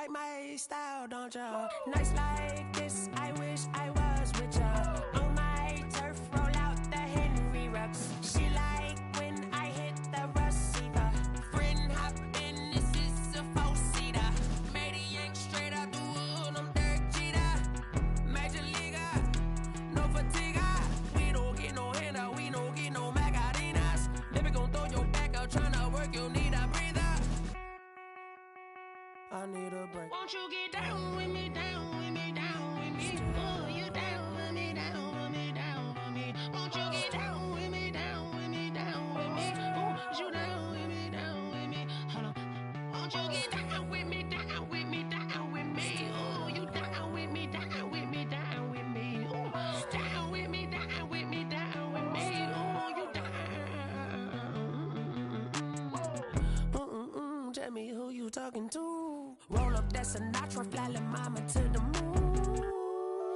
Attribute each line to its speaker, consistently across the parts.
Speaker 1: like my style, don't ya? Nights like this, I wish I was with ya. On my turf, roll out the Henry Rux. She like when I hit the receiver. Friend hop in, this is a four-seater. Maniac straight out the wood, I'm Derek Jeter. Major leaguer, no fatigue. We don't get no handout, we don't get no Macarinas. Baby gon' throw your back out, tryna work, you need a breather. I need a break. Won't you get down with me, down with me, down with me? Oh, you down with me, down with me, down with me. Won't you get down with me, down with me, down with me? Oh, you down with me, down with me? Hold on. Won't you get down with me, down with me, down with me? Oh, you down with me, down with me, down with me? Oh, down with me, down with me, down with me? Oh, you down? Tell me who you talking to. Roll up that Sinatra, fly la mama to the moon.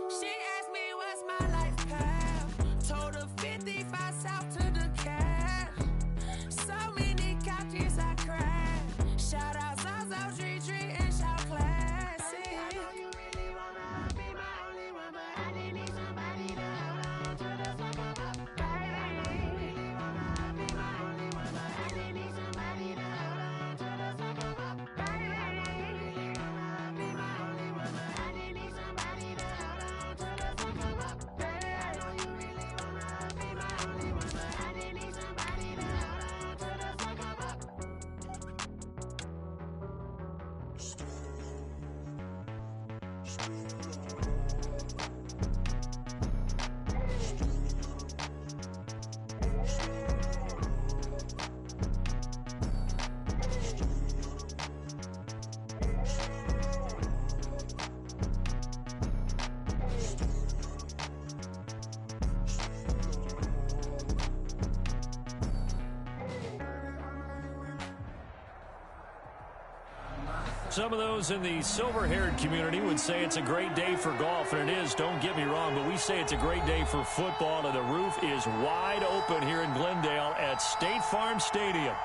Speaker 1: She asked me what's my life path. Told her 55 south to the cat. So many couches I cried. Shout out South Tree Tree and shout classic. I know you really wanna be my only one, but I didn't need somebody to hold on to the sucker up. Baby, I know you really wanna be my only one, but I didn't need somebody to hold on to the sucker up. Baby, I know you really wanna be my only one, but I didn't need somebody to hold on to the sucker up. Baby, I know you really wanna be my only one, but I didn't need somebody to hold on to the sucker up.
Speaker 2: Some of those in the silver-haired community would say it's a great day for golf, and it is, don't get me wrong, but we say it's a great day for football, and the roof is wide open here in Glendale at State Farm Stadium.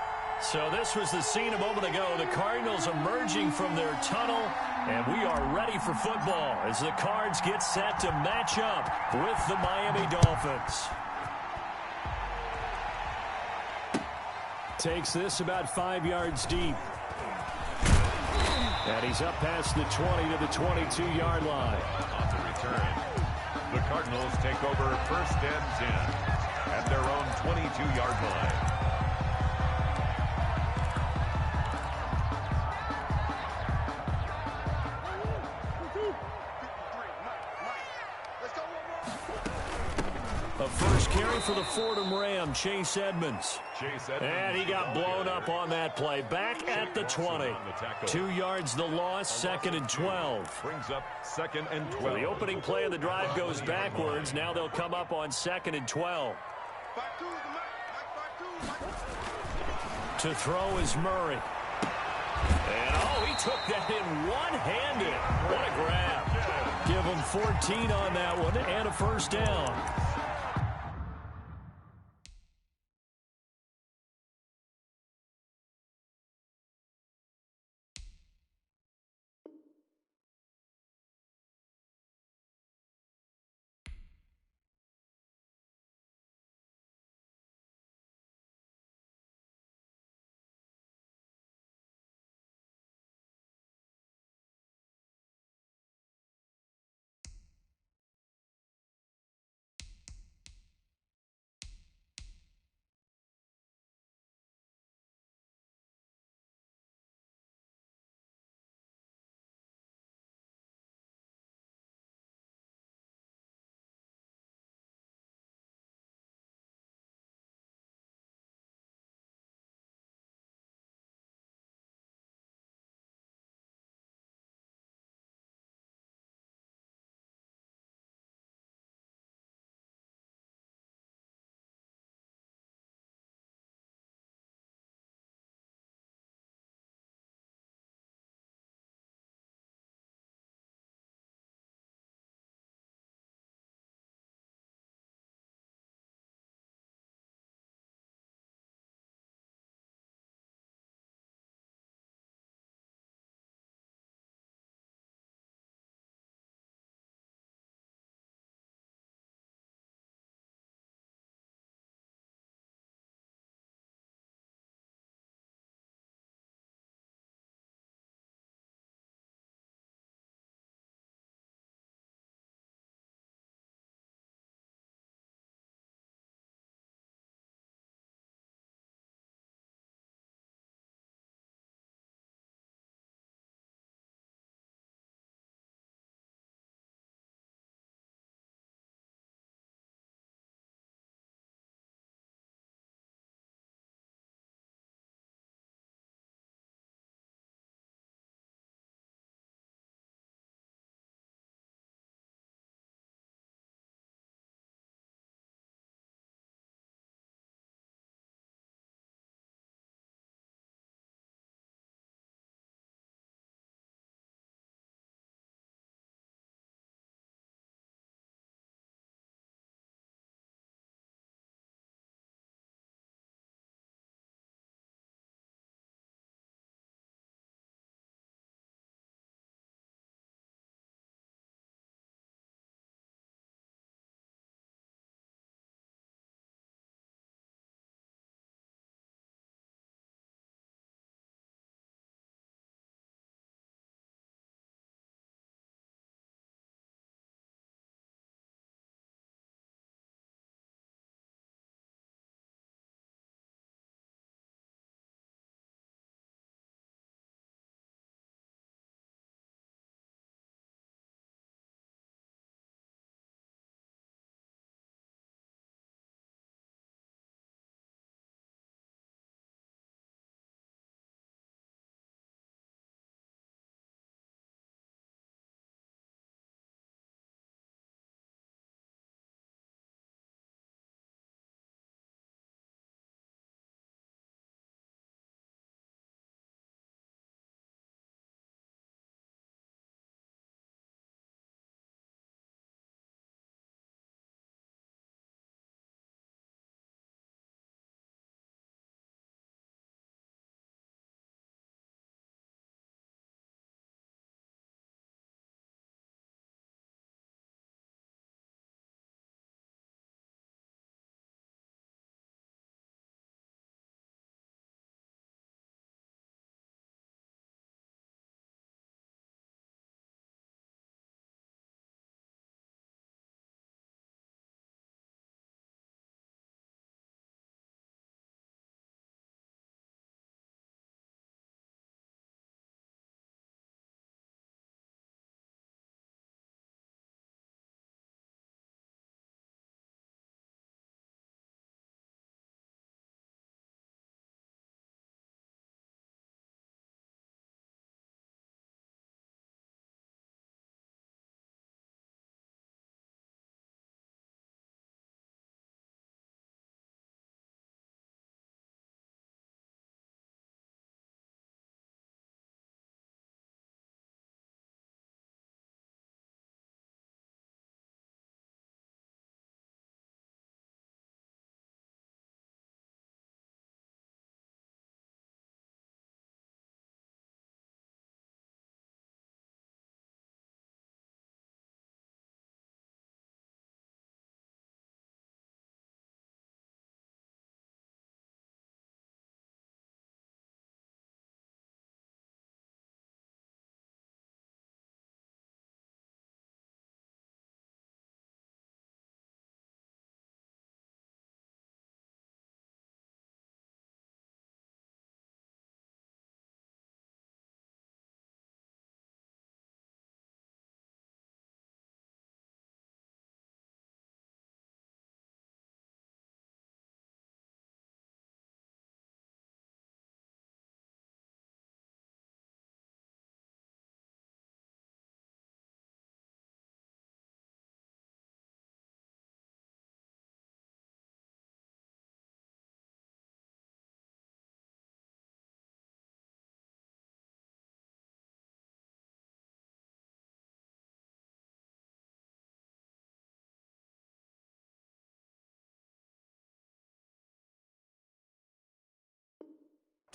Speaker 2: So this was the scene a moment ago, the Cardinals emerging from their tunnel, and we are ready for football as the Cards get set to match up with the Miami Dolphins. Takes this about 5 yards deep. And he's up past the 20 to the 22-yard line.
Speaker 3: On the return, the Cardinals take over 1st and 10 at their own 22-yard line.
Speaker 2: A first carry for the Fordham Ram, Chase Edmonds. And he got blown up on that play. Back at the 20. 2 yards the loss, 2nd and 12.
Speaker 3: Brings up 2nd and 12.
Speaker 2: So the opening play of the drive goes backwards. Now they'll come up on 2nd and 12. To throw is Murray. And, he took that in one-handed. What a grab. Give him 14 on that one and a first down.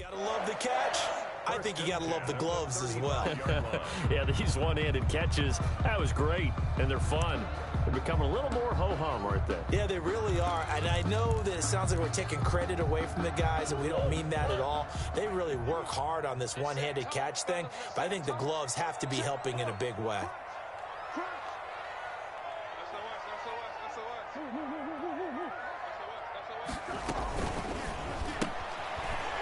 Speaker 4: Gotta love the catch. I think you got to love the gloves as well.
Speaker 2: Yeah, these one-handed catches, that was great, and they're fun. They're becoming a little more ho-hum, aren't they?
Speaker 4: Yeah, they really are. And I know that it sounds like we're taking credit away from the guys, and we don't mean that at all. They really work hard on this one-handed catch thing, but I think the gloves have to be helping in a big way.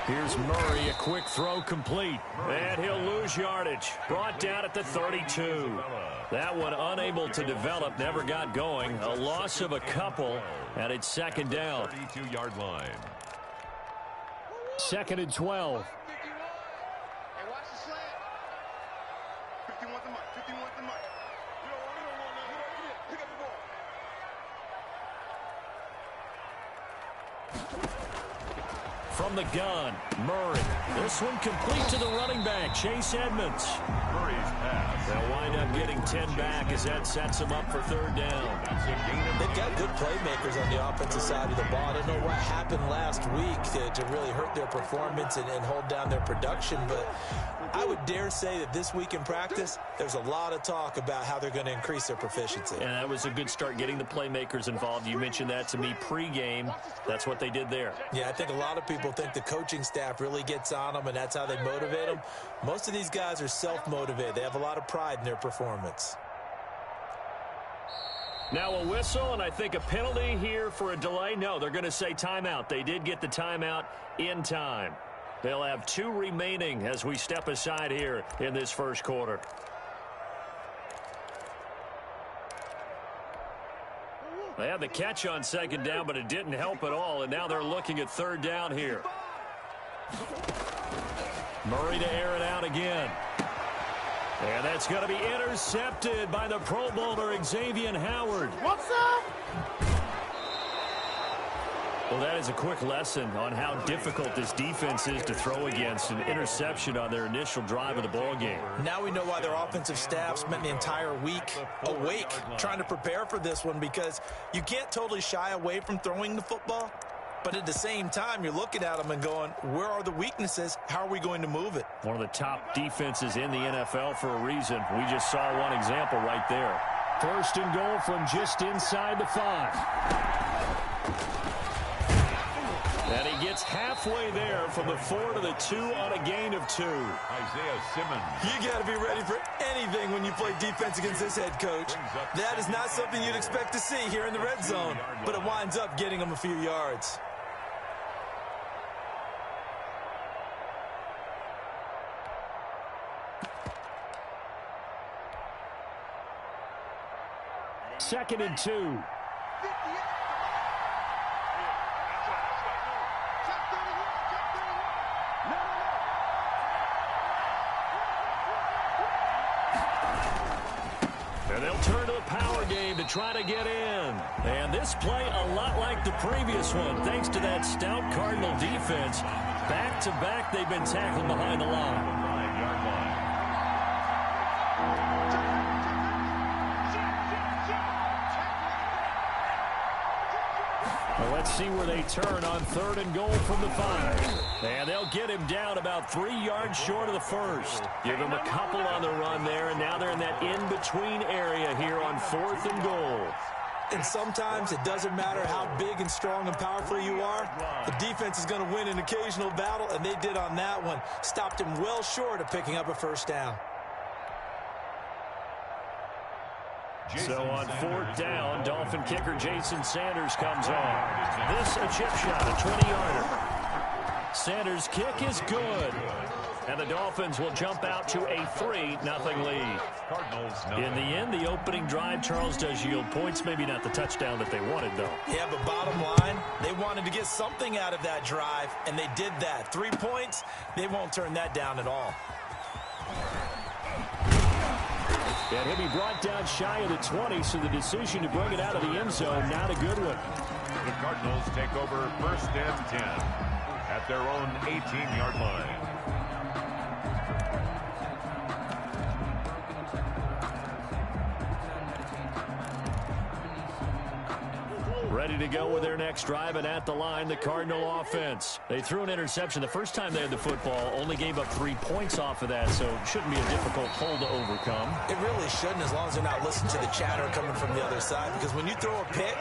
Speaker 2: Here's Murray, a quick throw complete, and he'll lose yardage. Brought down at the 32. That one unable to develop, never got going. A loss of a couple, and it's second down.
Speaker 3: 32-yard line.
Speaker 2: Second and 12. From the gun, Murray. This one complete to the running back, Chase Edmonds.
Speaker 3: Murray's pass.
Speaker 2: They'll wind up getting 10 back as that sets them up for third down.
Speaker 4: They've got good playmakers on the offensive side of the ball. I don't know what happened last week to really hurt their performance and hold down their production, but I would dare say that this week in practice, there's a lot of talk about how they're going to increase their proficiency.
Speaker 2: And that was a good start, getting the playmakers involved. You mentioned that to me pregame. That's what they did there.
Speaker 4: Yeah, I think a lot of people think the coaching staff really gets on them, and that's how they motivate them. Most of these guys are self-motivated. They have a lot of pride in their performance.
Speaker 2: Now a whistle, and I think a penalty here for a delay. No, they're going to say timeout. They did get the timeout in time. They'll have 2 remaining as we step aside here in this first quarter. They had the catch on second down, but it didn't help at all, and now they're looking at third down here. Murray to air it out again. And that's going to be intercepted by the Pro Bowler, Xavier Howard.
Speaker 5: What's up?
Speaker 2: Well, that is a quick lesson on how difficult this defense is to throw against. An interception on their initial drive of the ball game.
Speaker 4: Now we know why their offensive staff spent the entire week awake trying to prepare for this one, because you can't totally shy away from throwing the football, but at the same time, you're looking at them and going, where are the weaknesses? How are we going to move it?
Speaker 2: One of the top defenses in the NFL for a reason. We just saw one example right there. First and goal from just inside the 5. And he gets halfway there from the 4 to the 2 on a gain of 2.
Speaker 3: Isaiah Simmons.
Speaker 4: You got to be ready for anything when you play defense against this head coach. That is not something you'd expect to see here in the red zone, but it winds up getting him a few yards.
Speaker 2: Second and 2. And they'll turn to the power game to try to get in. And this play a lot like the previous one, thanks to that stout Cardinal defense. Back-to-back, they've been tackled behind the line.
Speaker 3: 9-yard line.
Speaker 2: Well, let's see where they turn on third and goal from the 5. And they'll get him down about 3 yards short of the first. Give him a couple on the run there, and now they're in that in-between area here on 4th and goal.
Speaker 4: And sometimes it doesn't matter how big and strong and powerful you are. The defense is going to win an occasional battle, and they did on that one. Stopped him well short of picking up a first down.
Speaker 2: So on 4th down, Dolphin kicker Jason Sanders comes on. This a chip shot, a 20-yarder. Sanders' kick is good. And the Dolphins will jump out to a 3-0 lead. In the end, the opening drive, Charles, does yield points. Maybe not the touchdown that they wanted, though.
Speaker 4: Yeah, but bottom line, they wanted to get something out of that drive, and they did that. 3 points, they won't turn that down at all.
Speaker 2: And he'll be brought down shy of the 20, so the decision to bring it out of the end zone, not a good one.
Speaker 3: The Cardinals take over 1st and 10 at their own 18-yard line.
Speaker 2: ready to go with their next drive, and at the line, the Cardinal offense. They threw an interception the first time they had the football, only gave up 3 points off of that, so it shouldn't be a difficult hole to overcome.
Speaker 4: It really shouldn't, as long as they're not listening to the chatter coming from the other side, because when you throw a pick,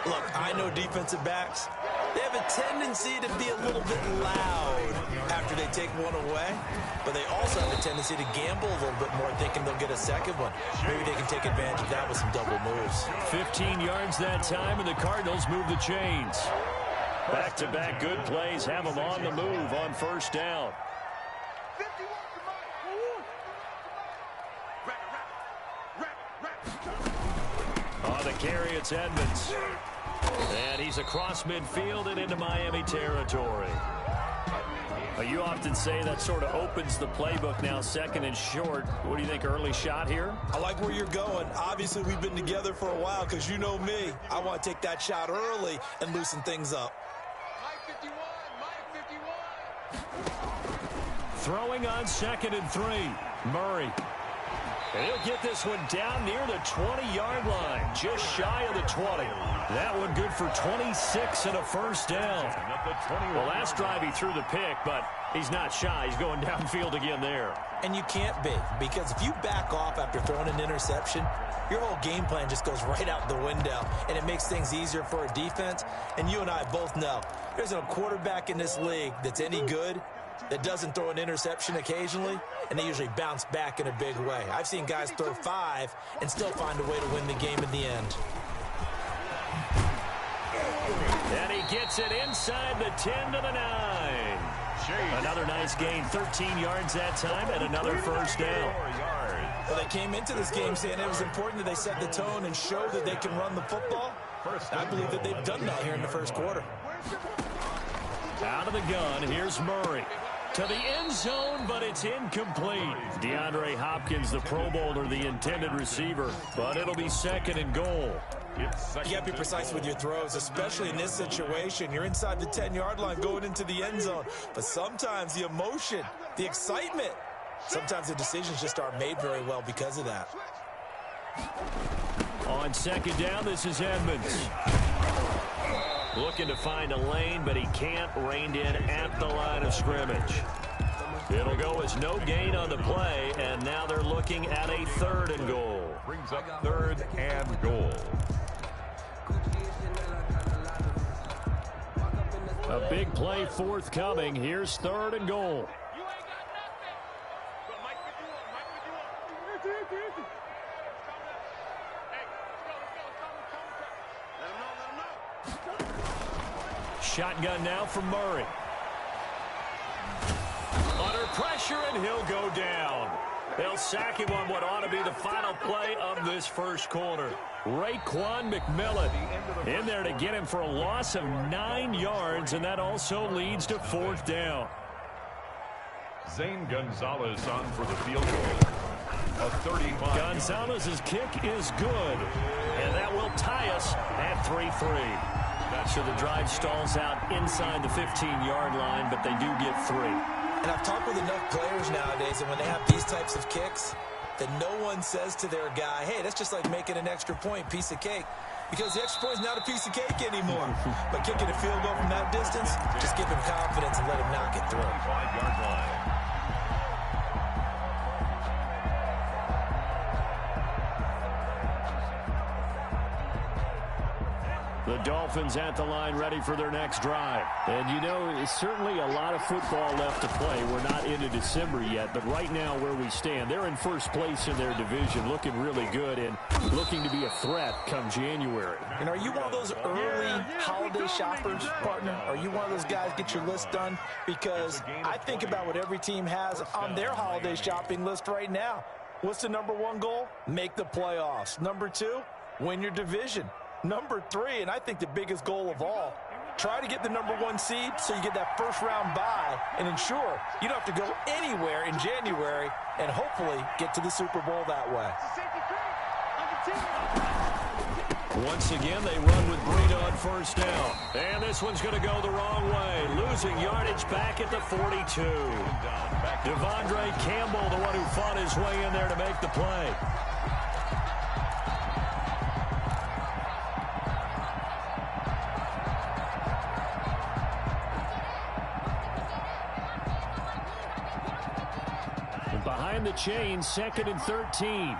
Speaker 4: look, I know defensive backs, they have a tendency to be a little bit loud after they take one away, but they also have a tendency to gamble a little bit more, thinking they'll get a second one. Maybe they can take advantage of that with some double moves.
Speaker 2: 15 yards that time, and the Cardinals move the chains. Back-to-back good plays have them on the move on first down. On the carry, it's Edmonds. And he's across midfield and into Miami territory. You often say that sort of opens the playbook now, second and short. What do you think, early shot here?
Speaker 4: I like where you're going. Obviously, we've been together for a while because you know me. I want to take that shot early and loosen things up.
Speaker 2: Throwing on 2nd and 3. Murray. And he'll get this one down near the 20-yard line, just shy of the 20. That one good for 26 and a first down. Well, last drive he threw the pick, but he's not shy. He's going downfield again there.
Speaker 4: And you can't be, because if you back off after throwing an interception, your whole game plan just goes right out the window, and it makes things easier for a defense. And you and I both know there's a quarterback in this league that's any good that doesn't throw an interception occasionally, and they usually bounce back in a big way. I've seen guys throw 5 and still find a way to win the game in the end.
Speaker 2: And he gets it inside the 10 to the 9. Another nice gain, 13 yards that time, and another first down.
Speaker 4: Well, they came into this game saying it was important that they set the tone and show that they can run the football. I believe that they've done that here in the first quarter.
Speaker 2: Out of the gun, here's Murray. To the end zone, but it's incomplete. DeAndre Hopkins, the Pro Bowler, the intended receiver, but it'll be 2nd and goal.
Speaker 4: You got to be precise with your throws, especially in this situation. You're inside the 10-yard line going into the end zone, but sometimes the emotion, the excitement, sometimes the decisions just aren't made very well because of that.
Speaker 2: On 2nd down, this is Edmonds. Looking to find a lane, but he can't. Reined in at the line of scrimmage. It'll go as no gain on the play, and now they're looking at a 3rd and goal.
Speaker 3: Brings up 3rd and goal.
Speaker 2: A big play forthcoming. Here's 3rd and goal. Shotgun now from Murray. Under pressure, and he'll go down. They'll sack him on what ought to be the final play of this first quarter. Raekwon McMillan in there to get him for a loss of 9 yards, and that also leads to 4th down.
Speaker 3: Zane Gonzalez on for the field goal. A 35.
Speaker 2: Gonzalez's kick is good, and that will tie us at 3-3. So the drive stalls out inside the 15-yard line, but they do get 3.
Speaker 4: And I've talked with enough players nowadays, and when they have these types of kicks, that no one says to their guy, hey, that's just like making an extra point, piece of cake. Because the extra point is not a piece of cake anymore. But kicking a field goal from that distance, just give him confidence and let him knock it through.
Speaker 3: 5-yard line.
Speaker 2: The Dolphins at the line ready for their next drive. And, you know, it's certainly a lot of football left to play. We're not into December yet, but right now where we stand, they're in first place in their division, looking really good and looking to be a threat come January.
Speaker 4: And are you one of those early holiday shoppers, partner? Are you one of those guys get your list done? Because I think about what every team has on their holiday shopping list right now. What's the number 1 goal? Make the playoffs. Number 2, win your division. Number 3, and I think the biggest goal of all, try to get the number 1 seed so you get that first-round bye and ensure you don't have to go anywhere in January and hopefully get to the Super Bowl that way.
Speaker 2: Once again, they run with Breida on first down. And this one's going to go the wrong way. Losing yardage back at the 42. Devondre Campbell, the one who fought his way in there to make the play. Behind the chain, 2nd and 13.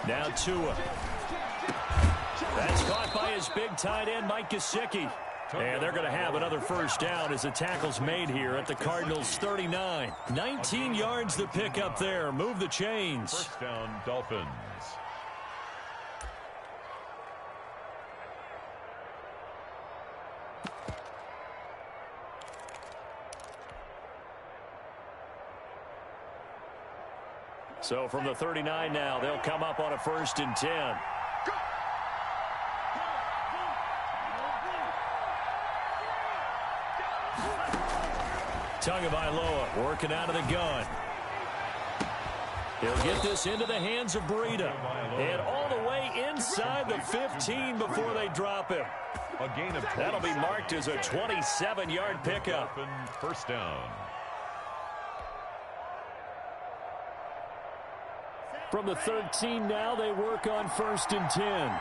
Speaker 2: Now Tua. That's caught by his big tight end, Mike Gesicki. And they're going to have another first down as the tackle's made here at the Cardinals' 39. 19 yards to pick up there. Move the chains.
Speaker 3: First down, Dolphins.
Speaker 2: So from the 39 now, they'll come up on a 1st and 10. Tagovailoa working out of the gun. He'll get this into the hands of Breida. And all the way inside the 15 before they drop him.
Speaker 3: A gain of 27.
Speaker 2: That'll be marked as a 27-yard pickup.
Speaker 3: First down.
Speaker 2: From the 13 now, they work on 1st and 10.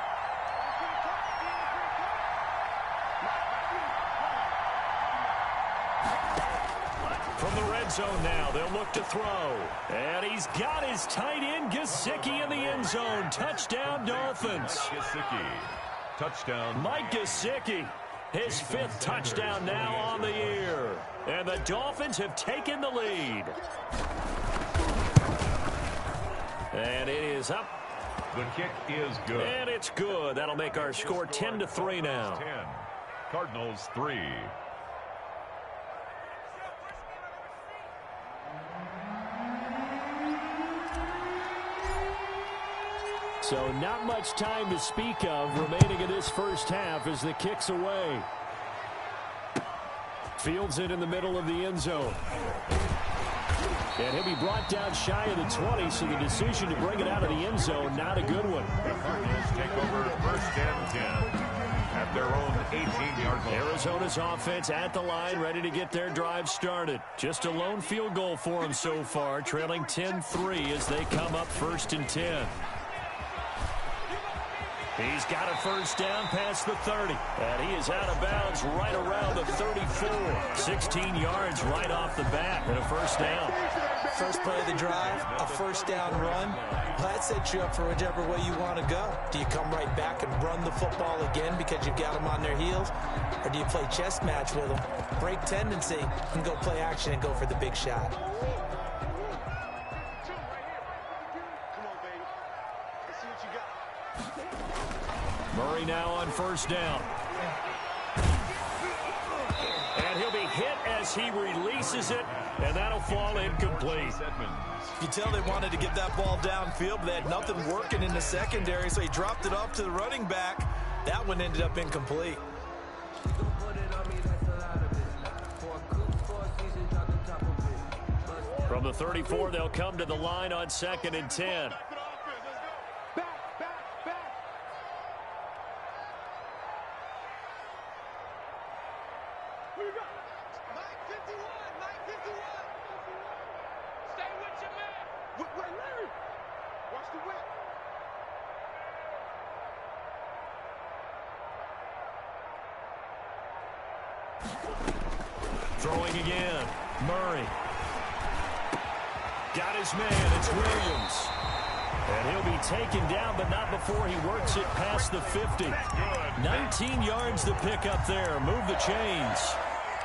Speaker 2: From the red zone now, they'll look to throw. And he's got his tight end, Gesicki, in the end zone. Touchdown, Dolphins.
Speaker 3: Gesicki. Touchdown.
Speaker 2: Mike Gesicki, his 5th touchdown now on the year. And the Dolphins have taken the lead. And it is up.
Speaker 3: The kick is good.
Speaker 2: And it's good. That'll make our score 10-3 now.
Speaker 3: 10. Cardinals 3.
Speaker 2: So not much time to speak of remaining in this first half as the kick's away. Fields it in the middle of the end zone. And he'll be brought down shy of the 20, so the decision to bring it out of the end zone, not a good one.
Speaker 3: The Cardinals take over 1st and 10 at their own 18-yard line.
Speaker 2: Arizona's offense at the line, ready to get their drive started. Just a lone field goal for them so far, trailing 10-3 as they come up 1st and 10. He's got a first down past the 30. And he is out of bounds right around the 34. 16 yards right off the bat and a first down.
Speaker 4: First play of the drive, a first down run. That sets you up for whichever way you want to go. Do you come right back and run the football again because you've got them on their heels? Or do you play chess match with them, break tendency, and go play action and go for the big shot?
Speaker 2: Murray now on first down. And he'll be hit as he releases it, and that'll fall incomplete.
Speaker 4: You tell they wanted to get that ball downfield, but they had nothing working in the secondary, so he dropped it off to the running back. That one ended up incomplete.
Speaker 2: From the 34, they'll come to the line on 2nd and 10. Throwing again. Murray. Got his man. It's Williams. And he'll be taken down, but not before he works it past the 50. 19 yards to pick up there. Move the chains.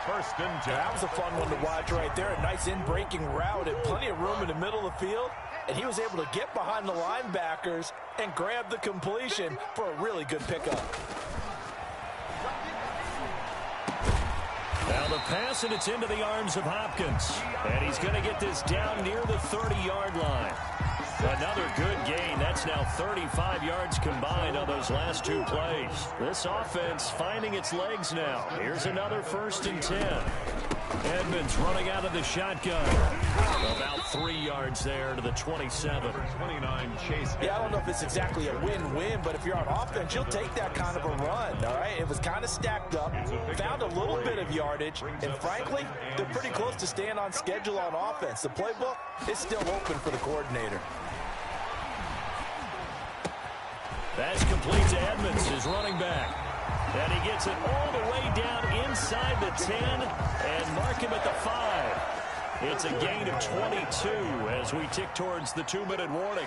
Speaker 3: 1st and 10.
Speaker 4: That was a fun one to watch right there. A nice in-breaking route and plenty of room in the middle of the field. And he was able to get behind the linebackers and grab the completion for a really good pickup.
Speaker 2: Now the pass, and it's into the arms of Hopkins. And he's going to get this down near the 30-yard line. Another good gain. That's now 35 yards combined on those last 2 plays. This offense finding its legs now. Here's another 1st and 10. Edmonds running out of the shotgun. About 3 yards there to the 27.
Speaker 3: 29 chase.
Speaker 4: Yeah, I don't know if it's exactly a win-win, but if you're on offense, you'll take that kind of a run, all right? It was kind of stacked up, found a little bit of yardage, and frankly, they're pretty close to staying on schedule on offense. The playbook is still open for the coordinator.
Speaker 2: That's complete to Edmonds, his running back. And he gets it all the way down inside the 10 and mark him at the 5. It's a gain of 22 as we tick towards the 2-minute warning.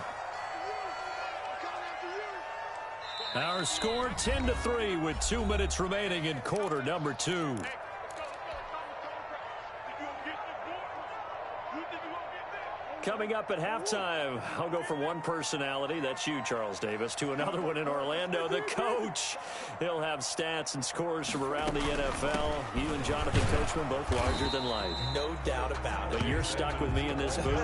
Speaker 2: Our score 10-3 with 2 minutes remaining in quarter number 2. Coming up at halftime, I'll go from one personality, that's you, Charles Davis, to another one in Orlando, the coach. He'll have stats and scores from around the NFL. You and Jonathan Coachman both larger than life.
Speaker 4: No doubt about it.
Speaker 2: But you're stuck with me in this booth,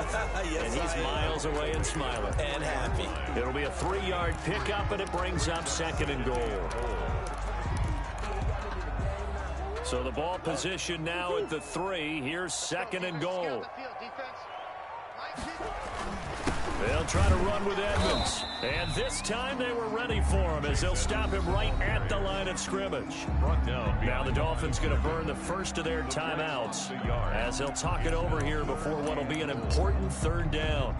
Speaker 4: yes,
Speaker 2: and he's miles away and smiling.
Speaker 4: And happy.
Speaker 2: It'll be a 3-yard pickup, and it brings up 2nd and goal. So the ball position now at the 3. Here's 2nd and goal. They'll try to run with Edmonds. And this time they were ready for him as they'll stop him right at the line of scrimmage. Now the Dolphins going to burn the first of their timeouts as they'll talk it over here before what will be an important 3rd down.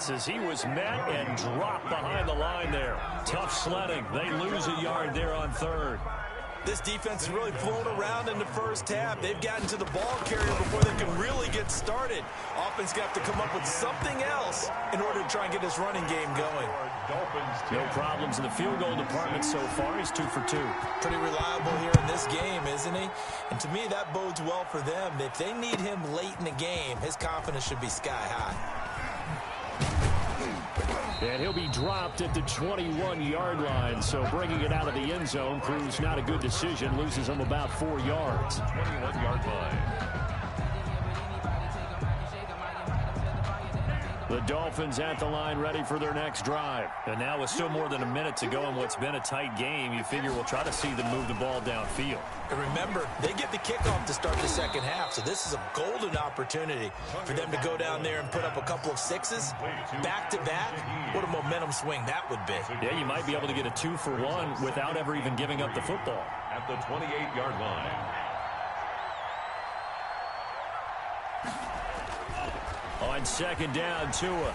Speaker 2: As he was met and dropped behind the line there. Tough sledding. They lose a yard there on 3rd.
Speaker 4: This defense has really flown around in the first half. They've gotten to the ball carrier before they can really get started. Offense got to come up with something else in order to try and get this running game going.
Speaker 2: No problems in the field goal department so far. He's 2 for 2.
Speaker 4: Pretty reliable here in this game, isn't he? And to me, that bodes well for them. If they need him late in the game, his confidence should be sky high.
Speaker 2: And he'll be dropped at the 21-yard line, so bringing it out of the end zone proves not a good decision. Loses him about 4 yards.
Speaker 3: 21-yard line.
Speaker 2: The Dolphins at the line ready for their next drive. And now with still more than a minute to go in what's been a tight game, you figure we'll try to see them move the ball downfield.
Speaker 4: And remember, they get the kickoff to start the second half, so this is a golden opportunity for them to go down there and put up a couple of 6s back-to-back. What a momentum swing that would be.
Speaker 2: Yeah, you might be able to get a 2 for 1 without ever even giving up the football.
Speaker 3: At the 28-yard line.
Speaker 2: On 2nd down, Tua.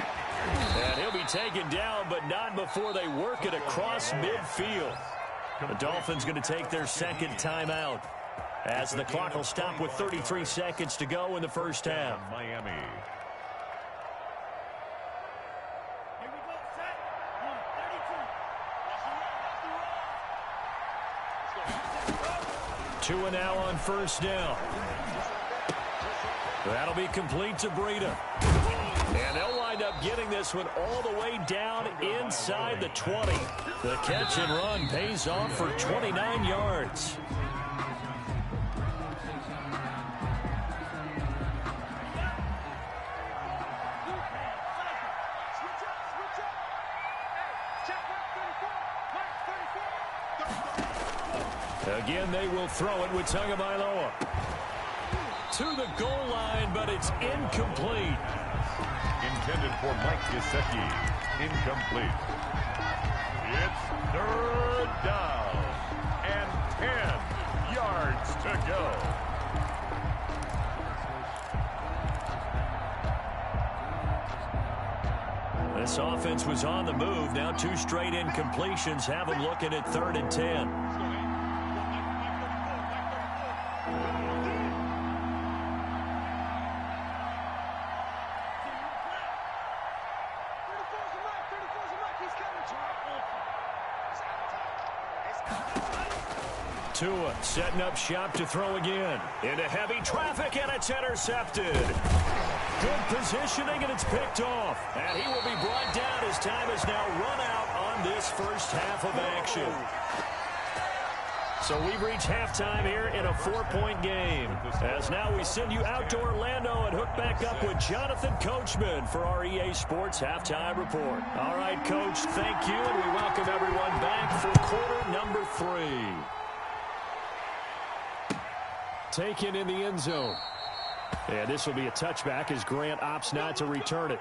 Speaker 2: And he'll be taken down, but not before they work it across midfield. The Dolphins going to take their 2nd timeout as the clock will stop with 33 seconds to go in the first half.
Speaker 3: Miami.
Speaker 2: Tua now on 1st down. That'll be complete to Breida. And they'll wind up getting this one all the way down inside the 20. The catch and run pays off for 29 yards. Again, they will throw it with Tagovailoa. To the goal line, but it's incomplete.
Speaker 3: Intended for Mike Gesicki. Incomplete. It's 3rd down and 10 yards to go.
Speaker 2: This offense was on the move. Now 2 straight incompletions have them looking at 3rd and 10. Tua setting up shop to throw again. Into heavy traffic, and it's intercepted. Good positioning, and it's picked off. And he will be brought down as time is now run out on this first half of action. So we've reached halftime here in a 4-point game. As now we send you out to Orlando and hook back up with Jonathan Coachman for our EA Sports Halftime Report. All right, Coach, thank you, and we welcome everyone back for quarter number 3. taken in the end zone. And this will be a touchback as Grant opts not to return it.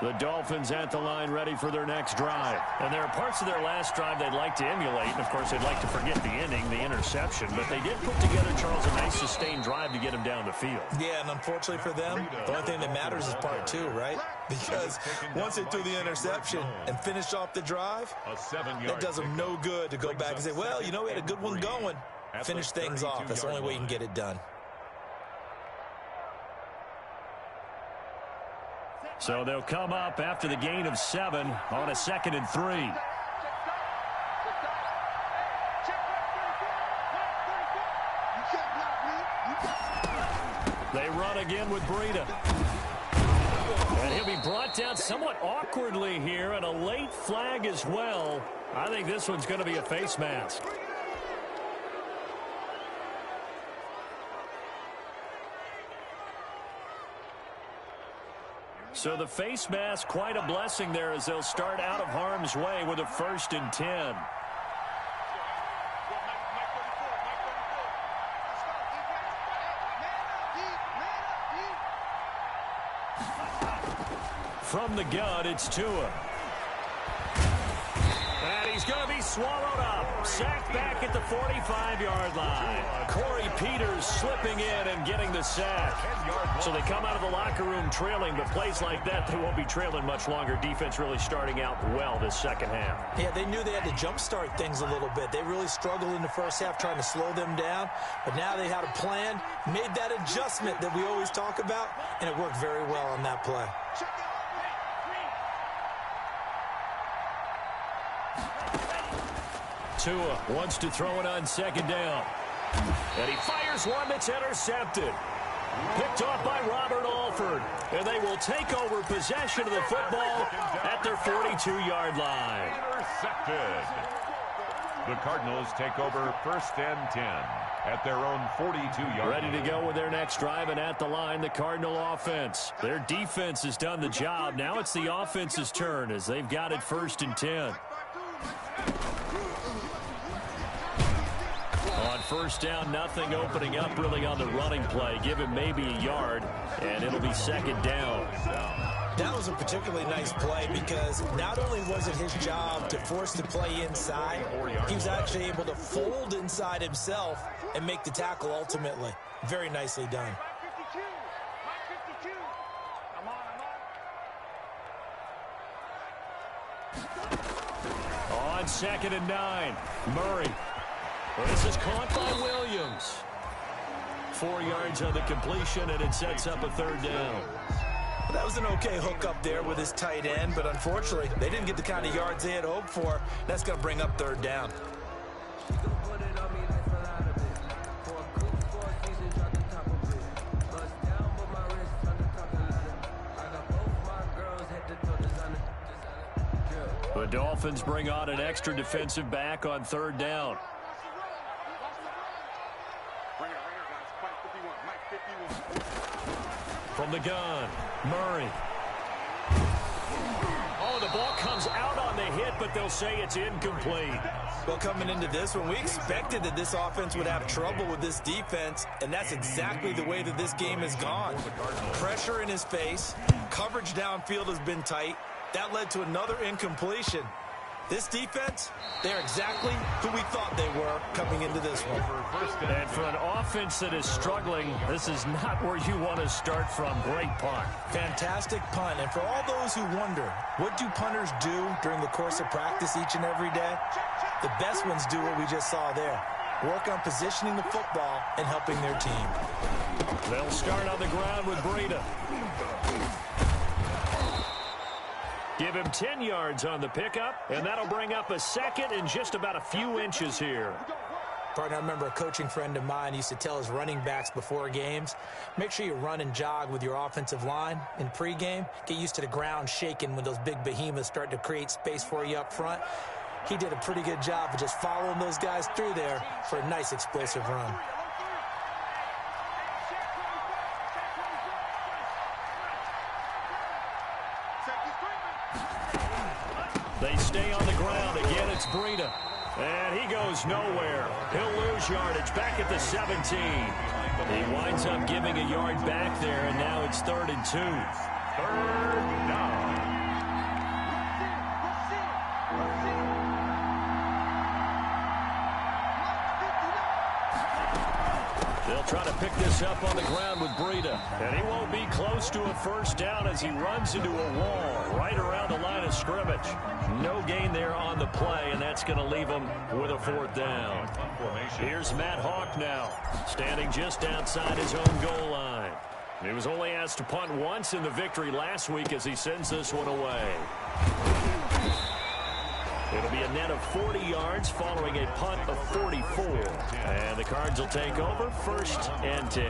Speaker 2: The Dolphins at the line ready for their next drive. And there are parts of their last drive they'd like to emulate. And, of course, they'd like to forget the ending, the interception. But they did put together, Charles, a nice sustained drive to get him down the field.
Speaker 4: Yeah, and unfortunately for them, the only thing that matters is part two, right? Because once they threw the interception and finished off the drive, that does them no good to go back and say, well, you know, we had a good one going. Finish things off. That's the only way you can get it done.
Speaker 2: So they'll come up after the gain of 7 on a 2nd and 3. They run again with Breida. And he'll be brought down somewhat awkwardly here, and a late flag as well. I think this one's going to be a face mask. So the face mask, quite a blessing there as they'll start out of harm's way with a 1st and 10. From the gun, it's Tua. And he's going to be swallowed up. Sacked back at the 45-yard line. Corey Peters slipping in and getting the sack. So they come out of the locker room trailing, but plays like that, they won't be trailing much longer. Defense really starting out well this second half.
Speaker 4: Yeah, they knew they had to jumpstart things a little bit. They really struggled in the first half trying to slow them down, but now they had a plan, made that adjustment that we always talk about, and it worked very well on that play.
Speaker 2: Tua wants to throw it on 2nd down. And he fires one that's intercepted. Picked off by Robert Alford. And they will take over possession of the football at their 42-yard line.
Speaker 3: Intercepted. The Cardinals take over 1st and 10 at their own 42-yard line.
Speaker 2: Ready to go with their next drive, and at the line, the Cardinal offense. Their defense has done the job. Now it's the offense's turn as they've got it 1st and 10. On 1st down, nothing opening up really on the running play. Give him maybe a yard, and it'll be 2nd down.
Speaker 4: That was a particularly nice play because not only was it his job to force the play inside, he was actually able to fold inside himself and make the tackle ultimately. Very nicely done.
Speaker 2: On 2nd and 9, Murray. This is caught by Williams. 4 yards on the completion, and it sets up a 3rd down.
Speaker 4: That was an okay hook up there with his tight end, but unfortunately, they didn't get the kind of yards they had hoped for. That's going to bring up 3rd down.
Speaker 2: The Dolphins bring on an extra defensive back on 3rd down. From the gun, Murray. Oh, the ball comes out on the hit, but they'll say it's incomplete.
Speaker 4: Well, coming into this one, we expected that this offense would have trouble with this defense, and that's exactly the way that this game has gone. Pressure in his face, coverage downfield has been tight. That led to another incompletion. This defense, they're exactly who we thought they were coming into this one.
Speaker 2: And for an offense that is struggling, this is not where you want to start from. Great punt.
Speaker 4: Fantastic punt. And for all those who wonder, what do punters do during the course of practice each and every day? The best ones do what we just saw there. Work on positioning the football and helping their team.
Speaker 2: They'll start on the ground with Breida. Give him 10 yards on the pickup, and that'll bring up a 2nd and just about a few inches here.
Speaker 4: Partner, I remember a coaching friend of mine used to tell his running backs before games, make sure you run and jog with your offensive line in pregame. Get used to the ground shaking when those big behemoths start to create space for you up front. He did a pretty good job of just following those guys through there for a nice explosive run.
Speaker 2: They stay on the ground. Again, it's Breida. And he goes nowhere. He'll lose yardage back at the 17. He winds up giving a yard back there, and now it's 3rd and 2.
Speaker 3: 3rd down.
Speaker 2: They'll try to pick this up on the ground with Breida. And he won't be close to a first down as he runs into a wall right around the line of scrimmage. No gain there on the play, and that's going to leave him with a 4th down. Here's Matt Hawk now, standing just outside his own goal line. He was only asked to punt once in the victory last week as he sends this one away. It'll be a net of 40 yards following a punt of 44. And the Cards will take over 1st and 10.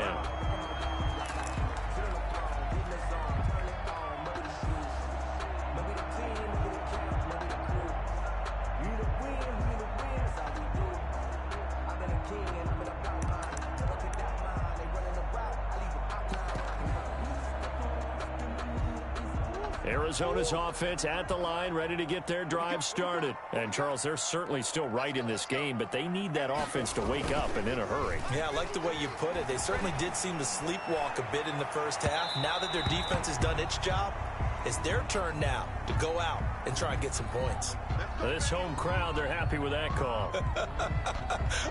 Speaker 2: Arizona's offense at the line, ready to get their drive started. And, Charles, they're certainly still right in this game, but they need that offense to wake up and in a hurry.
Speaker 4: Yeah, I like the way you put it. They certainly did seem to sleepwalk a bit in the first half. Now that their defense has done its job, it's their turn now to go out and try and get some points.
Speaker 2: This home crowd, they're happy with that call.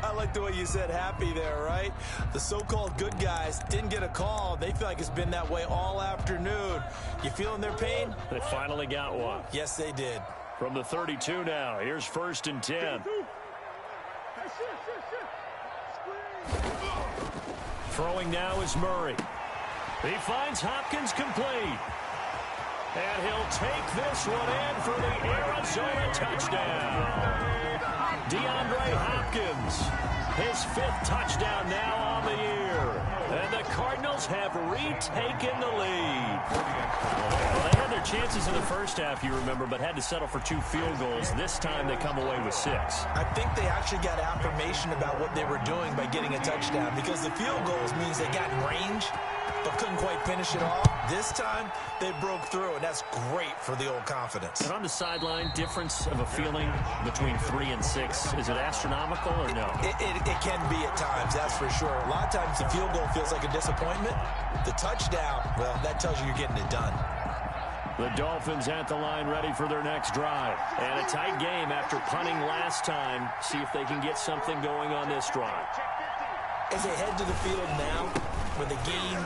Speaker 4: I like the way you said happy there, right? The so-called good guys didn't get a call. They feel like it's been that way all afternoon. You feeling their pain?
Speaker 2: They finally got one.
Speaker 4: Yes, they did.
Speaker 2: From the 32 now, here's 1st and 10. Throwing now is Murray. He finds Hopkins complete. And he'll take this one in for the Arizona touchdown. DeAndre Hopkins, his 5th touchdown now on the year. And the Cardinals have retaken the lead. Well, they had their chances in the first half, you remember, but had to settle for 2 field goals. This time they come away with 6.
Speaker 4: I think they actually got affirmation about what they were doing by getting a touchdown, because the field goals means they got in range but couldn't quite finish it all. This time, they broke through, and that's great for the old confidence.
Speaker 2: And on the sideline, difference of a feeling between 3 and 6, is it astronomical or no?
Speaker 4: It can be at times, that's for sure. A lot of times the field goal feels like a disappointment. The touchdown, well, that tells you you're getting it done.
Speaker 2: The Dolphins at the line ready for their next drive. And a tight game after punting last time. See if they can get something going on this drive.
Speaker 4: As they head to the field now, with the game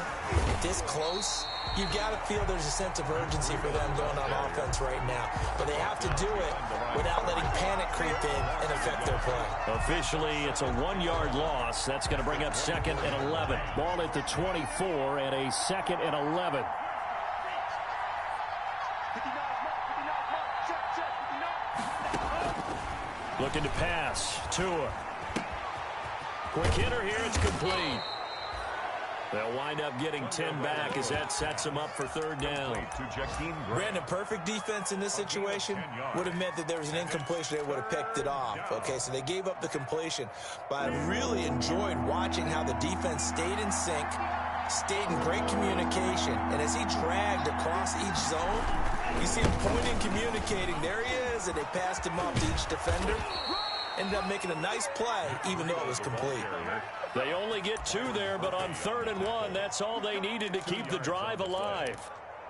Speaker 4: this close, you've got to feel there's a sense of urgency for them going on offense right now. But they have to do it without letting panic creep in and affect their play.
Speaker 2: Officially, it's a 1-yard loss. That's going to bring up 2nd and 11. Ball at the 24 and a 2nd and 11. Looking to pass. Tua. Quick hitter here. It's complete. They'll wind up getting 10 back as that sets them up for 3rd down.
Speaker 4: Brandon, perfect defense in this situation would have meant that there was an incompletion. They would have picked it off. Okay, so they gave up the completion. But I really enjoyed watching how the defense stayed in sync, stayed in great communication. And as he dragged across each zone, you see him pointing, communicating. There he is, and they passed him off to each defender. Ended up making a nice play, even though it was complete.
Speaker 2: They only get 2 there, but on 3rd and 1, that's all they needed to keep the drive alive.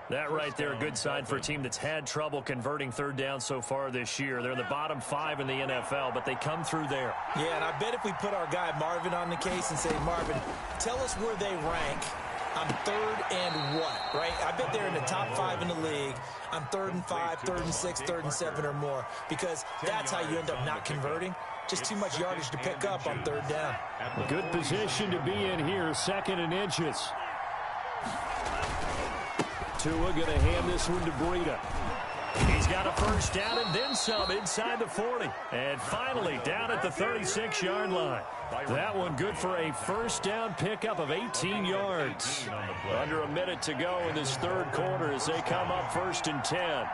Speaker 2: That right there, a good sign for a team that's had trouble converting 3rd down so far this year. They're in the bottom 5 in the NFL, but they come through there.
Speaker 4: Yeah, and I bet if we put our guy Marvin on the case and say, Marvin, tell us where they rank on 3rd and what, right? I bet they're in the top 5 in the league on 3rd and 5, 3rd and 6, 3rd and 7 or more, because that's how you end up not converting. Just too much yardage to pick up on 3rd down.
Speaker 2: Good position to be in here, 2nd and inches. Tua going to hand this one to Breida. He's got a first down and then some inside the 40. And finally down at the 36-yard line. That one good for a first down pickup of 18 yards. Under a minute to go in this 3rd quarter as they come up 1st and 10.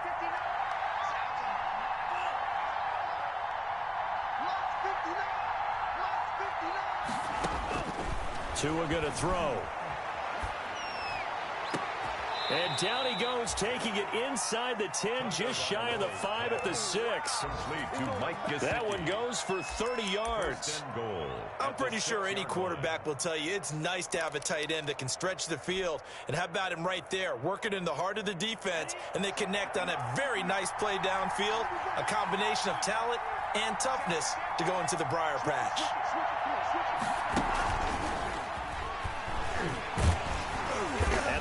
Speaker 2: Tua going to throw. And down he goes, taking it inside the 10, just shy of the 5 at the 6. That one goes for 30 yards.
Speaker 4: I'm pretty sure any quarterback will tell you it's nice to have a tight end that can stretch the field. And how about him right there, working in the heart of the defense, and they connect on a very nice play downfield, a combination of talent and toughness to go into the briar patch.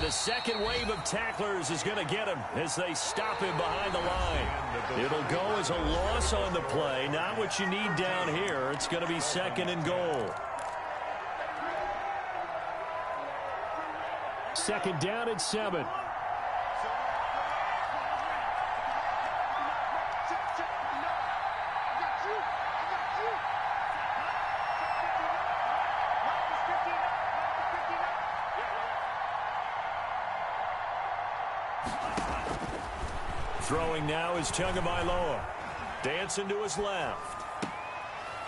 Speaker 2: The second wave of tacklers is going to get him as they stop him behind the line. It'll go as a loss on the play. Not what you need down here. It's going to be 2nd and goal. 2nd down and 7. Throwing now is Tagovailoa. Dancing to his left.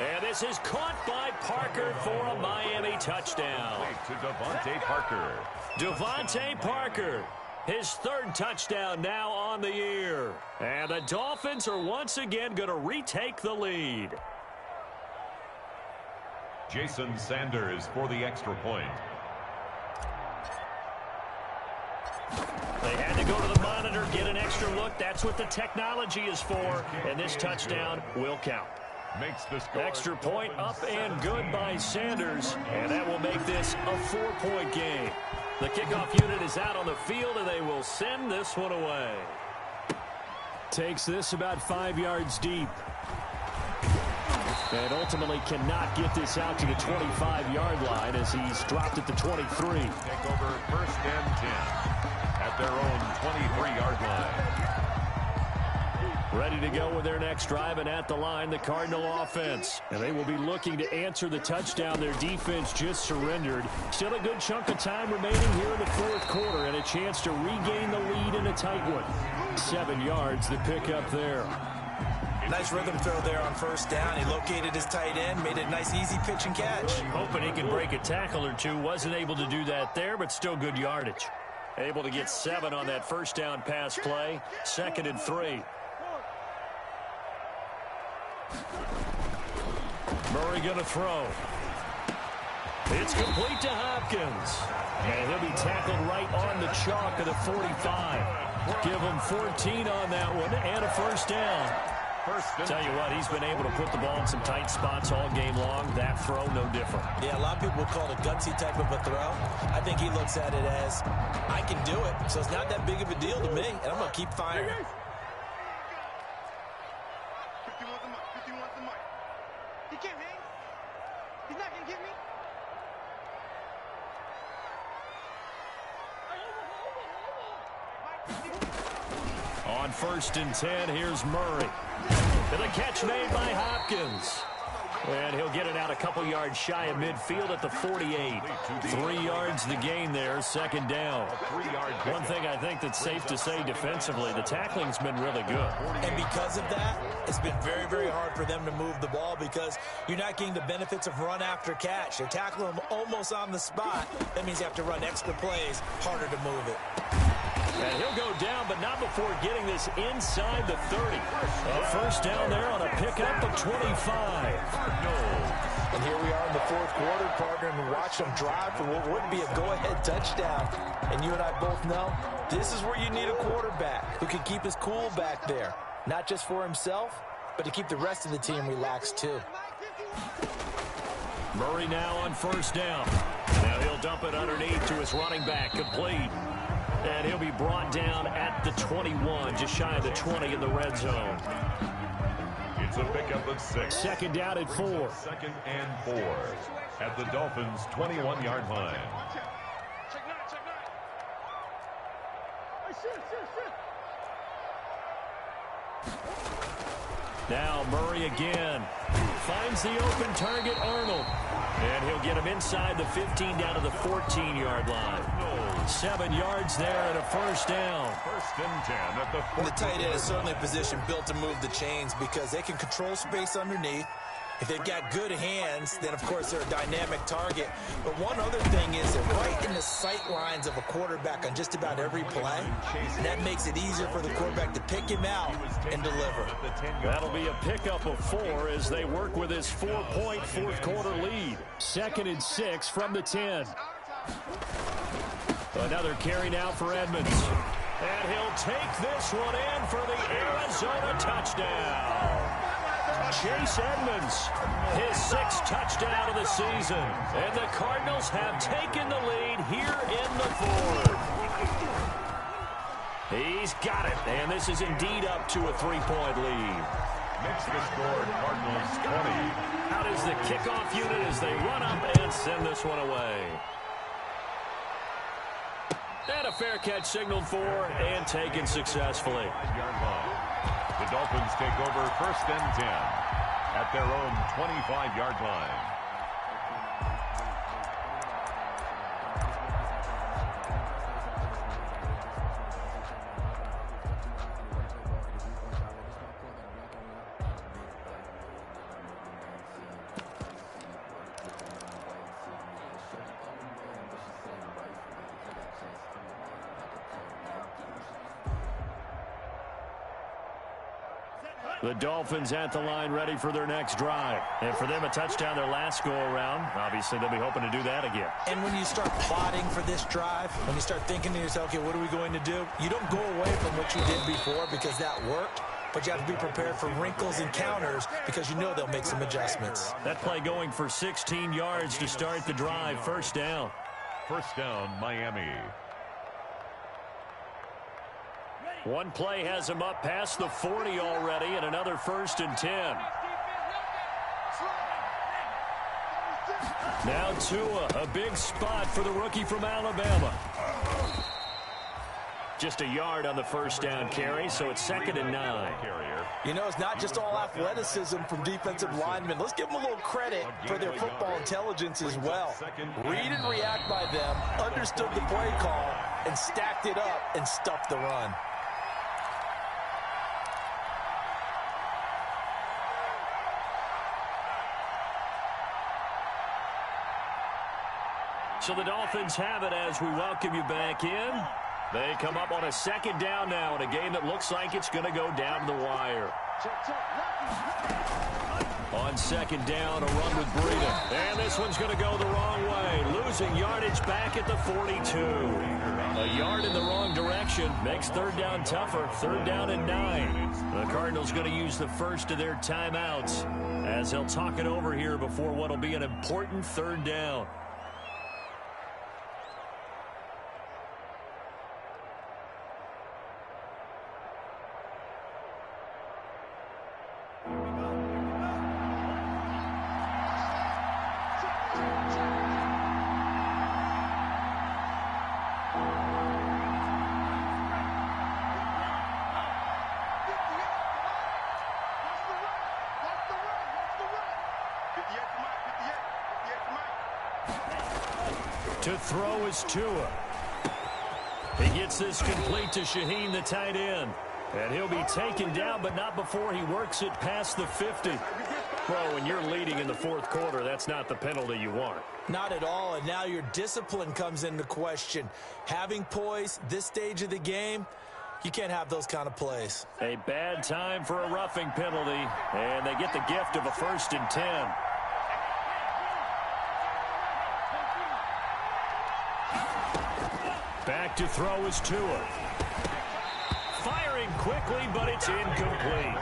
Speaker 2: And this is caught by Parker for a Miami touchdown.
Speaker 3: To Devontae Parker.
Speaker 2: Devontae Parker, his 3rd touchdown now on the year. And the Dolphins are once again going to retake the lead.
Speaker 3: Jason Sanders for the extra point.
Speaker 2: They had to go to the monitor, get an extra look. That's what the technology is for. And this touchdown will count.
Speaker 3: Makes the score.
Speaker 2: Extra point up and good by Sanders. And that will make this a 4-point game. The kickoff unit is out on the field, and they will send this one away. Takes this about 5 yards deep. And ultimately cannot get this out to the 25-yard line as he's dropped at the 23.
Speaker 3: Take over 1st and 10. At their own 23-yard line.
Speaker 2: Ready to go with their next drive, and at the line, the Cardinal offense. And they will be looking to answer the touchdown their defense just surrendered. Still a good chunk of time remaining here in the 4th quarter, and a chance to regain the lead in a tight one. 7 yards, the pickup there.
Speaker 4: Nice rhythm throw there on 1st down. He located his tight end, made a nice easy pitch and catch.
Speaker 2: Hoping he could break a tackle or two. Wasn't able to do that there, but still good yardage. Able to get 7 on that 1st down pass play. 2nd and 3. Murray going to throw. It's complete to Hopkins. And he'll be tackled right on the chalk of the 45. Give him 14 on that one and a 1st down. Tell you what, he's been able to put the ball in some tight spots all game long. That throw, no different.
Speaker 4: Yeah, a lot of people would call it a gutsy type of a throw. I think he looks at it as, I can do it, so it's not that big of a deal to me, and I'm going to keep firing.
Speaker 5: He can't hang. He's not going to get me.
Speaker 2: On 1st and 10, here's Murray. And the catch made by Hopkins. And he'll get it out a couple yards shy of midfield at the 48. 3 yards the gain there, 2nd down. One thing I think that's safe to say defensively, the tackling's been really good.
Speaker 4: And because of that, it's been very, very hard for them to move the ball because you're not getting the benefits of run after catch. You're tackling them almost on the spot. That means you have to run extra plays, harder to move it.
Speaker 2: And he'll go down, but not before getting this inside the 30. A 1st down there on a pickup of 25.
Speaker 4: And here we are in the 4th quarter, partner, and watch them drive for what would be a go-ahead touchdown. And you and I both know this is where you need a quarterback who can keep his cool back there. Not just for himself, but to keep the rest of the team relaxed too.
Speaker 2: Murray now on 1st down. Now he'll dump it underneath to his running back, complete. And he'll be brought down at the 21, just shy of the 20 in the red zone.
Speaker 3: It's a pickup of 6.
Speaker 2: 2nd down at 4.
Speaker 3: 2nd and 4 at the Dolphins' 21-yard line.
Speaker 5: Check 9, check 9.
Speaker 2: Now Murray again. finds the open target, Arnold. And he'll get him inside the 15 down to the 14-yard line. 7 yards there and a first down.
Speaker 3: First and 10 at the 14.
Speaker 4: The tight end is certainly a position built to move the chains because they can control space underneath. If they've got good hands, then, of course, they're a dynamic target. But one other thing is they're right in the sight lines of a quarterback on just about every play. And that makes it easier for the quarterback to pick him out and deliver.
Speaker 2: That'll be a pickup of 4 as they work with his 4-point fourth-quarter lead. 2nd and 6 from the 10. Another carry now for Edmonds. And he'll take this one in for the Arizona touchdown. Chase Edmonds, his 6th touchdown of the season. And the Cardinals have taken the lead here in the 4th. He's got it, and this is indeed up to a 3-point lead.
Speaker 3: Makes the score Cardinals 20.
Speaker 2: Out is the kickoff unit as they run up and send this one away. And a fair catch signaled for and taken successfully.
Speaker 3: 5-yard line. The Dolphins take over first and 10 at their own 25-yard line.
Speaker 2: The Dolphins at the line ready for their next drive. And for them, a touchdown their last go-around. Obviously, they'll be hoping to do that again.
Speaker 4: And when you start plotting for this drive, when you start thinking to yourself, okay, what are we going to do? You don't go away from what you did before because that worked, but you have to be prepared for wrinkles and counters because you know they'll make some adjustments.
Speaker 2: That play going for 16 yards to start the drive. First down.
Speaker 3: First down, Miami.
Speaker 2: One play has him up past the 40 already, and another 1st and 10. Now Tua, a big spot for the rookie from Alabama. Just a yard on the first down carry, so it's 2nd and 9.
Speaker 4: You know, it's not just all athleticism from defensive linemen. Let's give them a little credit for their football intelligence as well. Read and react by them, understood the play call, and stacked it up and stuffed the run.
Speaker 2: So the Dolphins have it as we welcome you back in. They come up on a 2nd down now in a game that looks like it's going to go down to the wire. On 2nd down, a run with Breida. And this one's going to go the wrong way. Losing yardage back at the 42. A yard in the wrong direction makes 3rd down tougher. 3rd down and 9. The Cardinals going to use the first of their timeouts as they'll talk it over here before what will be an important 3rd down. To throw is Tua. He gets this complete to Shaheen, the tight end. And he'll be taken down, but not before he works it past the 50. Well, when you're leading in the 4th quarter, that's not the penalty you want.
Speaker 4: Not at all, and now your discipline comes into question. Having poise this stage of the game, you can't have those kind of plays.
Speaker 2: A bad time for a roughing penalty, and they get the gift of a 1st and 10. Back to throw is Tua. Firing quickly, but it's incomplete.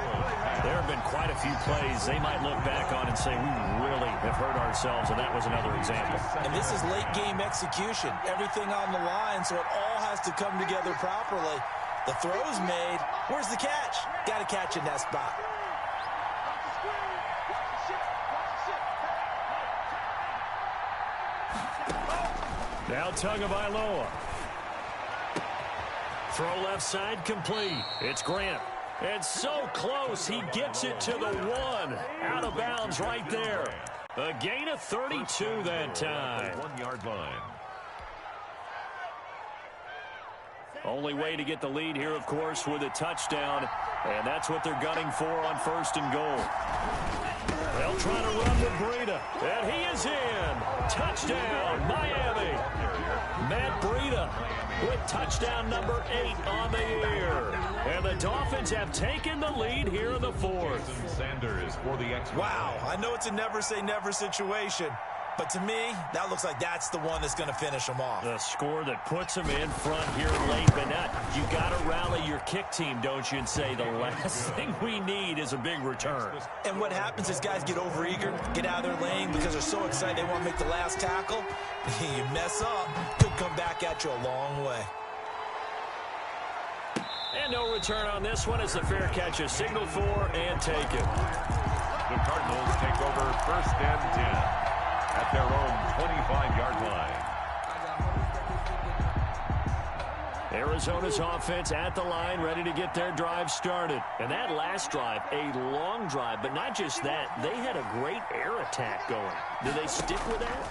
Speaker 2: There have been quite a few plays they might look back on and say, we really have hurt ourselves, and that was another example.
Speaker 4: And this is late-game execution. Everything on the line, so it all has to come together properly. The throw's made. Where's the catch? Got to catch in that spot.
Speaker 2: Now Tagovailoa. Throw left side complete. It's Grant. It's so close. He gets it to the 1. Out of bounds right there. A gain of 32 that time.
Speaker 3: 1-yard line.
Speaker 2: Only way to get the lead here, of course, with a touchdown. And that's what they're gunning for on 1st and goal. They'll try to run with Breida. And he is in. Touchdown, Miami. Matt Breida with touchdown number 8 on the year. And the Dolphins have taken the lead here in the 4th.
Speaker 3: Sanders for the X.
Speaker 4: Wow, I know it's a never-say-never situation, but to me, that looks like that's the one that's going to finish them off.
Speaker 2: The score that puts them in front here late, but not. You got to rally your kick team, don't you, and say the last thing we need is a big return.
Speaker 4: And what happens is guys get overeager, get out of their lane because they're so excited they want to make the last tackle. You mess up, could come back at you a long way.
Speaker 2: And no return on this one as the fair catch is signaled for and taken.
Speaker 3: The Cardinals take over 1st and 10 at their own 25-yard line.
Speaker 2: Arizona's offense at the line, ready to get their drive started. And that last drive, a long drive, but not just that. They had a great air attack going. Do they stick with that?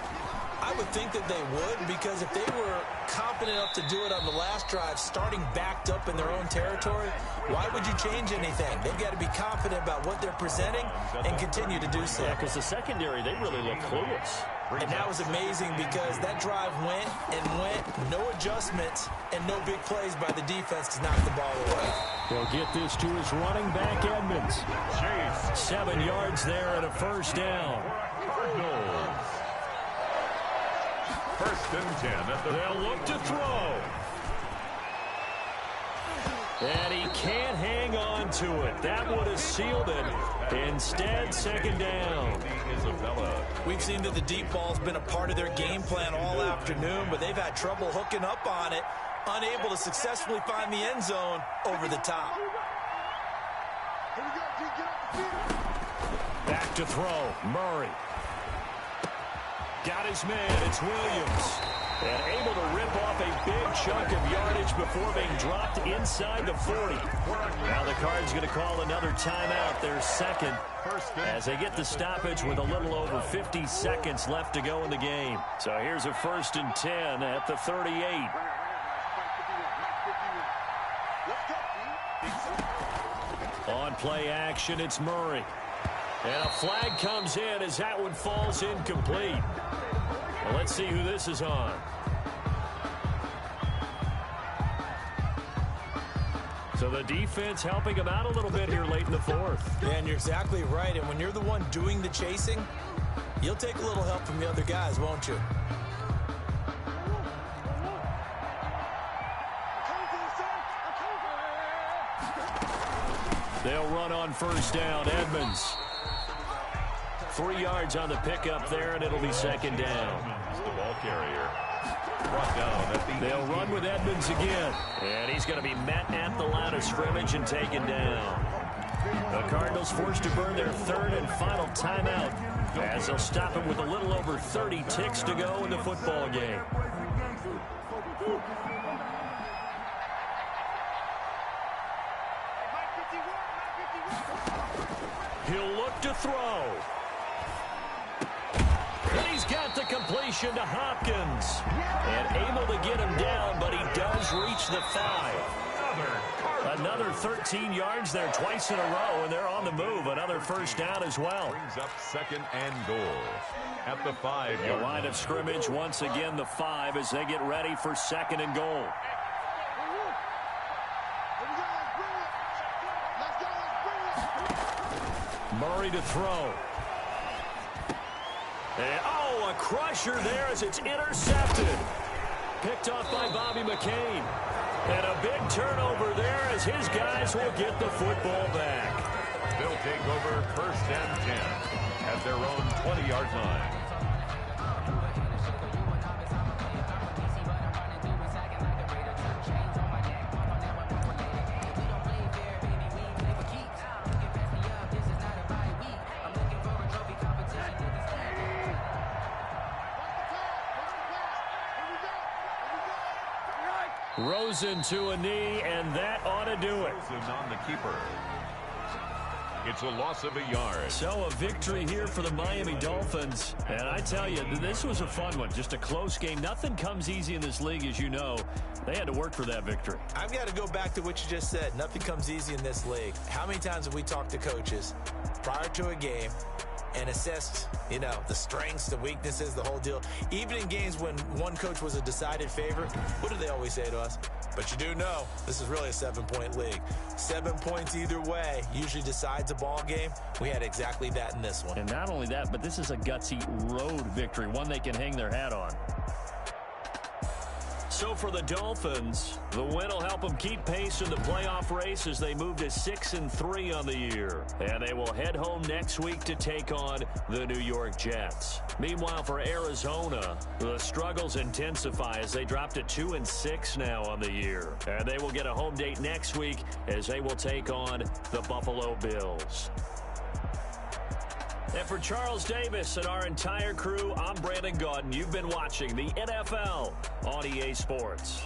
Speaker 4: I would think that they would, because if they were confident enough to do it on the last drive, starting backed up in their own territory, why would you change anything? They've got to be confident about what they're presenting and continue to do so.
Speaker 2: Yeah, because the secondary, they really look clueless.
Speaker 4: And that was amazing because that drive went and went, no adjustments, and no big plays by the defense to knock the ball away.
Speaker 2: He'll get this to his running back, Edmonds. 7 yards there and a 1st down.
Speaker 3: Cardinals. 1st and 10 at the...
Speaker 2: They'll look to throw. And he can't hang on to it. That would have sealed it. Instead, 2nd down.
Speaker 4: We've seen that the deep ball's been a part of their game plan all afternoon, but they've had trouble hooking up on it, unable to successfully find the end zone over the top.
Speaker 2: Back to throw. Murray. Got his man. It's Williams. And able to rip off a big chunk of yardage before being dropped inside the 40. Now the Cards going to call another timeout, their 2nd, as they get the stoppage with a little over 50 seconds left to go in the game. So here's a 1st and 10 at the 38. On play action, it's Murray. And a flag comes in as that one falls incomplete. Well, let's see who this is on. So the defense helping him out a little bit here late in the 4th.
Speaker 4: Yeah, and you're exactly right. And when you're the one doing the chasing, you'll take a little help from the other guys, won't you?
Speaker 2: They'll run on 1st down. Edmonds. 3 yards on the pickup there, and it'll be 2nd down.
Speaker 3: The ball carrier. Brought down at the...
Speaker 2: They'll run with Edmonds again. And he's going to be met at the line of scrimmage and taken down. The Cardinals forced to burn their 3rd and final timeout as they'll stop him with a little over 30 ticks to go in the football game. He'll look to throw. And he's got the completion to Hopkins. And able to get him down, but he does reach the 5. Another 13 yards there twice in a row, and they're on the move. Another 1st down as well.
Speaker 3: Brings up 2nd and goal at the 5-yard
Speaker 2: The line of scrimmage once again the 5 as they get ready for 2nd and goal. Murray to throw. And, a crusher there as it's intercepted. Picked off by Bobby McCain. And a big turnover there as his guys will get the football back.
Speaker 3: They'll take over 1st and 10 at their own 20-yard line.
Speaker 2: Rosen to a knee, and that ought to do it.
Speaker 3: Rosen on the keeper. It's a loss of a yard.
Speaker 2: So a victory here for the Miami Dolphins. And I tell you, this was a fun one. Just a close game. Nothing comes easy in this league, as you know. They had to work for that victory.
Speaker 4: I've got to go back to what you just said. Nothing comes easy in this league. How many times have we talked to coaches prior to a game and assessed, the strengths, the weaknesses, the whole deal? Even in games when one coach was a decided favorite, what do they always say to us? But you do know this is really a 7-point league. 7 points either way usually decides a ball game. We had exactly that in this one.
Speaker 2: And not only that, but this is a gutsy road victory, one they can hang their hat on. So for the Dolphins, the win will help them keep pace in the playoff race as they move to 6-3 on the year. And they will head home next week to take on the New York Jets. Meanwhile, for Arizona, the struggles intensify as they drop to 2-6 now on the year. And they will get a home date next week as they will take on the Buffalo Bills. And for Charles Davis and our entire crew, I'm Brandon Gaudin. You've been watching the NFL on EA Sports.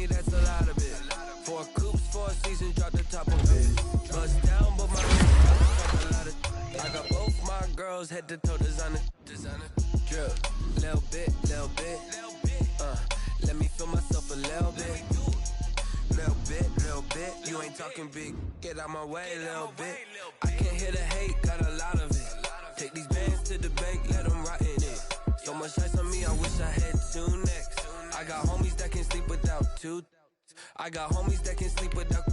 Speaker 1: That's a lot of it. 4 coops, 4 seasons, drop the top of it. Bust down, but my wrist a lot of. I got both my girls head to toe designer. Drip, little bit. Let me feel myself a little bit. Little bit. You ain't talking big. Get out my way, little bit. I can't hear the hate, got a lot of it. Take these bands to the bank, let them rot in it. So much ice on me, I wish I had 2 necks. I got homies that can sleep without 2. I got homies that can sleep without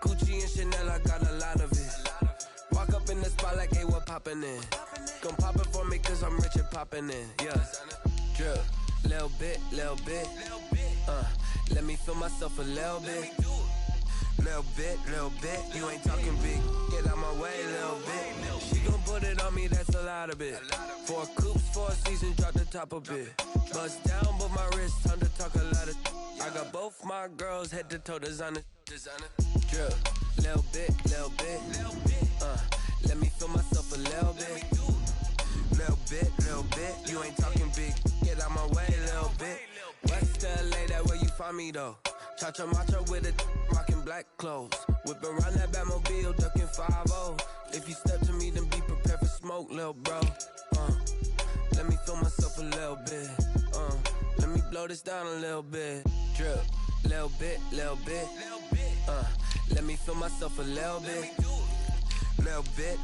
Speaker 1: Gucci and Chanel, I got a lot of it. Walk up in the spot like, hey, what poppin' in? Gon' pop it for me cause I'm rich and poppin' in. Yeah, drip, little bit. Let me feel myself a little bit. Little bit. You ain't talking big. Get out my way, little bit. She gon' put it on me, that's a lot of it. 4 coops, 4 seasons, drop the top of it. Bust down, but my wrist, time to talk a lot of. I got both my girls head to toe designer. Drip, little bit. Let me feel myself a little bit. Little bit. You ain't talking big. Get out my way, little bit. West LA, that where you find me though. Cha-cha macha with a rockin' black clothes. Whip around that Batmobile, ducking 5-0. If you step to me, then be prepared for smoke, lil' bro. Let me feel myself a little bit. Let me blow this down a little bit. Drip, little bit. Let me feel myself a little bit. Little bit.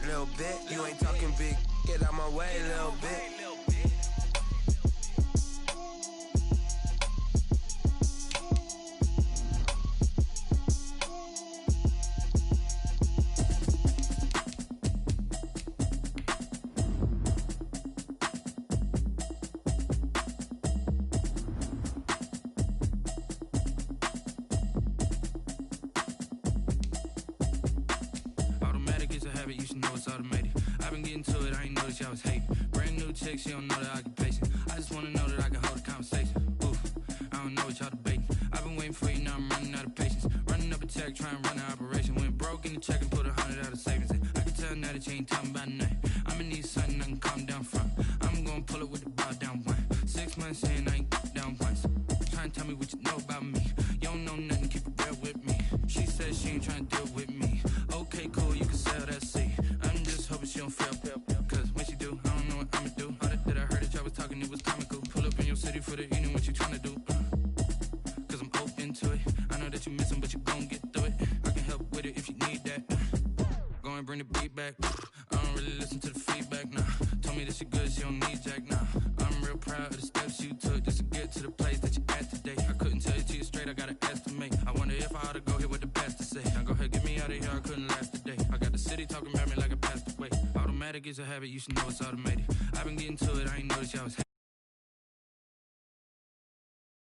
Speaker 1: You ain't talking big. Get out my way, little bit.
Speaker 6: You should know it's automated. I've been getting to it, I ain't noticed y'all was hating. Brand new chick, she don't know the occupation. I just wanna know that I can hold a conversation. Oof, I don't know what y'all debating. I've been waiting for you, now I'm running out of patience. Running up a check, trying to run an operation. Went broke in the check and put 100 out of savings in. I can tell now that you ain't talking about nothing. I'ma need something I can calm down from. I'm gonna pull it with the bow down one. 6 months saying I ain't down once. Trying to tell me what you know about me. You don't know nothing, keep it real with me. She said she ain't trying to deal with me. Okay, cool, you can sell that seat. I'm just hoping she don't fail. Cause when she do, I don't know what I'ma do. All that I heard that y'all was talking, it was comical. Pull up in your city for the evening, what you trying to do? Cause I'm open to it. I know that you missing, but you gon' get through it. I can help with it if you need that. Go and bring the beat back. I don't really listen to the feedback, nah. Told me that she good, she don't need jack, nah. I'm real proud of the steps you took just to get to the place that you at today. I couldn't tell you to you straight, I gotta estimate. I wonder if I ought to go here with the best to say. Now go ahead, get me out of here, I couldn't last today. I got the city talking about me like I passed away. Automatic is a habit, you should know it's automated. I've been getting to it, I ain't noticed y'all was